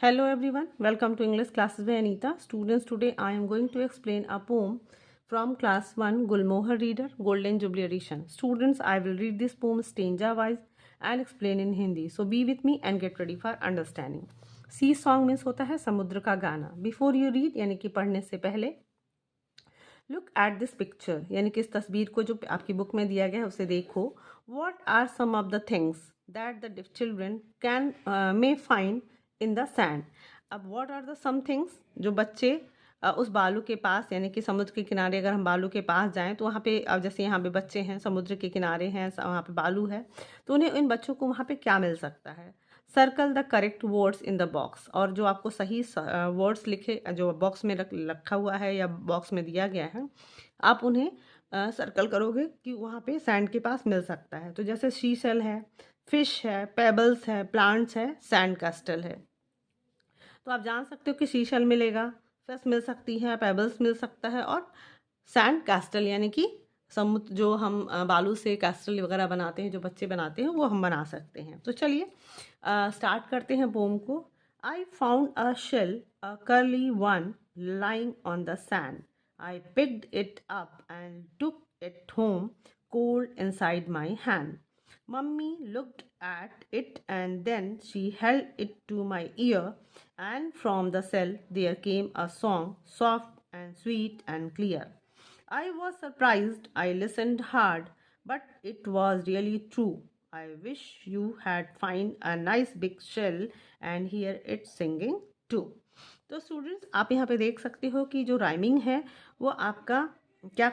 Hello everyone, welcome to English classes by Anita. Students, today I am going to explain a poem from class 1 Gulmohar Reader Golden Jubilee Edition. Students, I will read this poem stanza wise and explain in Hindi. So be with me and get ready for understanding. Sea song means होता है समुद्र का गाना. Before you read यानी कि पढ़ने से पहले लुक एट दिस पिक्चर यानी कि इस तस्वीर को जो आपकी बुक में दिया गया है उसे देखो. What are some of the things that the children can may find in the sand. अब what are the some things जो बच्चे उस बालू के पास यानी कि समुद्र के किनारे अगर हम बालू के पास जाएं तो वहाँ पे अब जैसे यहाँ पे बच्चे हैं, समुद्र के किनारे हैं, वहाँ पे बालू है, तो उन्हें इन बच्चों को वहाँ पे क्या मिल सकता है. Circle the correct words in the box. और जो आपको सही वर्ड्स लिखे जो बॉक्स में रखा हुआ है या बॉक्स में दिया गया है आप उन्हें सर्कल करोगे कि वहाँ पे सैंड के पास मिल सकता है. तो जैसे शी शेल है, फिश है, पेबल्स है, प्लांट्स है, सैंड कैस्टल है. तो आप जान सकते हो कि शी शेल मिलेगा, फिश मिल सकती है, पेबल्स मिल सकता है और सैंड कैस्टल यानी कि समुद्र जो हम बालू से कैस्टल वगैरह बनाते हैं, जो बच्चे बनाते हैं वो हम बना सकते हैं. तो चलिए स्टार्ट करते हैं पोम को. I found a shell, a curly one lying on the sand. I picked it up and took it home cold inside my hand. Mummy looked at it and then she held it to my ear, and from the cell there came a song, soft and sweet and clear. I was surprised. I listened hard, but it was really true. I wish you had find a nice big shell and hear it singing too. तो students आप यहाँ पे देख सकते हो कि जो rhyming है वो आपका क्या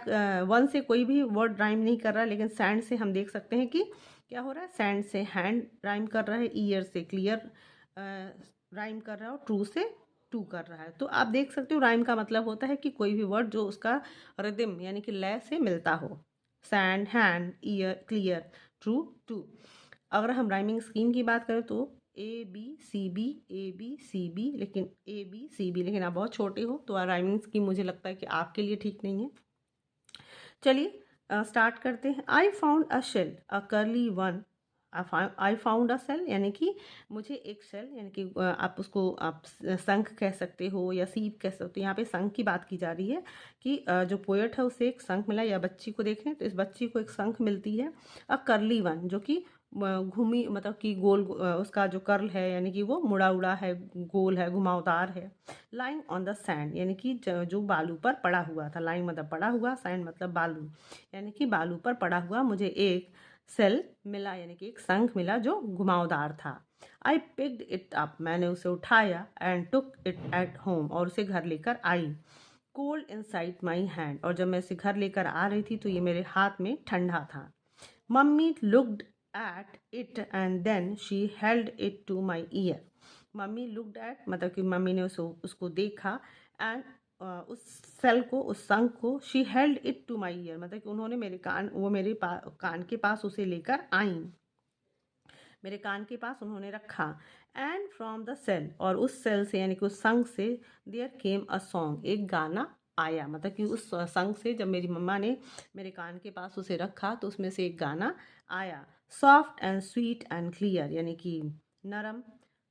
वन से कोई भी वर्ड राइम नहीं कर रहा है, लेकिन सैंड से हम देख सकते हैं कि क्या हो रहा है. सैंड से हैंड राइम कर रहा है, ईयर से क्लियर राइम कर रहा है और ट्रू से टू कर रहा है. तो आप देख सकते हो राइम का मतलब होता है कि कोई भी वर्ड जो उसका रिदम यानी कि लय से मिलता हो. Sand, hand, ear, clear, true, too. अगर हम राइमिंग स्कीम की बात करें तो A B C B, A B C B, लेकिन ए बी सी बी, लेकिन आप बहुत छोटे हो तो राइमिंग स्कीम मुझे लगता है कि आपके लिए ठीक नहीं है. चलिए स्टार्ट करते हैं. I found a shell, a curly one. I found a shell यानी कि मुझे एक शेल यानी कि आप उसको आप शंख कह सकते हो या सीप कह सकते हो. यहाँ पे शंख की बात की जा रही है कि जो पोएट है उसे एक शंख मिला, या बच्ची को देखें तो इस बच्ची को एक शंख मिलती है. अ कर्ली वन जो कि घूमी मतलब कि गोल उसका जो कर्ल है यानी कि वो मुड़ा उड़ा है, गोल है, घुमावदार है. लाइंग ऑन द सैंड यानी कि जो बालू पर पड़ा हुआ था. लाइंग मतलब पड़ा हुआ, सैंड मतलब बालू, यानी कि बालू पर पड़ा हुआ मुझे एक सेल मिला यानी कि एक शंख मिला जो घुमावदार था. आई पिक्ड इट अप मैंने उसे उठाया, and took it at home और उसे घर लेकर आई. कोल्ड इनसाइड माई हैंड और जब मैं इसे घर लेकर आ रही थी तो ये मेरे हाथ में ठंडा था. Mummy looked at it and then she held it to my ear. Mummy looked at मतलब कि मम्मी ने उसको देखा, एंड उस सेल को, उस शंख को, she held it to my ear मतलब कि उन्होंने मेरे कान, वो मेरे कान के पास उसे लेकर आई, मेरे कान के पास उन्होंने रखा. एंड फ्रॉम द सेल और उस सेल से यानी कि उस शंख से देयर केम अ सॉन्ग एक गाना आया. मतलब कि उस शंख से जब मेरी मम्मा ने मेरे कान के पास उसे रखा तो उसमें से एक गाना आया. Soft and sweet and clear यानी कि नरम,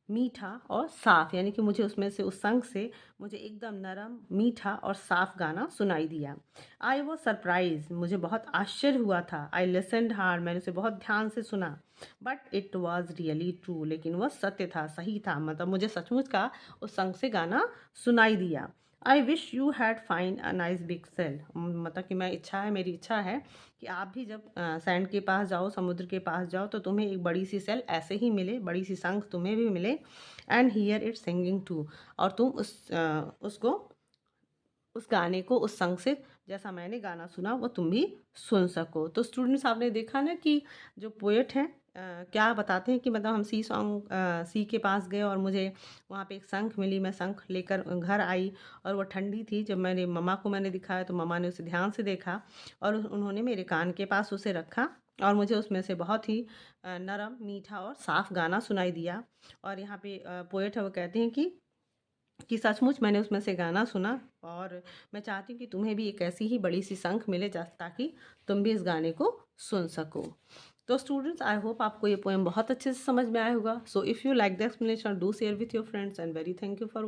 मीठा और साफ, यानी कि मुझे उसमें से, उस शंख से मुझे एकदम नरम, मीठा और साफ गाना सुनाई दिया. आई वॉज सरप्राइज मुझे बहुत आश्चर्य हुआ था. आई लिसनड हार्ड मैंने उसे बहुत ध्यान से सुना. But it was really true लेकिन वह सत्य था, सही था, मतलब मुझे सचमुच का उस शंख से गाना सुनाई दिया. I wish you had find a nice big shell मतलब कि मेरी इच्छा है कि आप भी जब सैंड के पास जाओ, समुद्र के पास जाओ, तो तुम्हें एक बड़ी सी सेल ऐसे ही मिले, बड़ी सी शंख तुम्हें भी मिले. And hear it singing to और तुम उसको, उस गाने को, उस शंख से जैसा मैंने गाना सुना वो तुम भी सुन सको. तो स्टूडेंट्स आपने देखा ना कि जो पोएट हैं क्या बताते हैं कि मतलब हम सी के पास गए और मुझे वहाँ पे एक शंख मिली, मैं शंख लेकर घर आई और वो ठंडी थी. जब मैंने मम्मा को मैंने दिखाया तो मम्मा ने उसे ध्यान से देखा और उन्होंने मेरे कान के पास उसे रखा और मुझे उसमें से बहुत ही नरम, मीठा और साफ गाना सुनाई दिया. और यहाँ पे पोएट है वो कहते हैं कि सचमुच मैंने उसमें से गाना सुना और मैं चाहती हूँ कि तुम्हें भी एक ऐसी ही बड़ी सी शंख मिले ताकि तुम भी इस गाने को सुन सको. तो स्टूडेंट्स आई होप आपको ये पोएम बहुत अच्छे से समझ में आया होगा. So if you like the explanation do share with your friends and very thank you for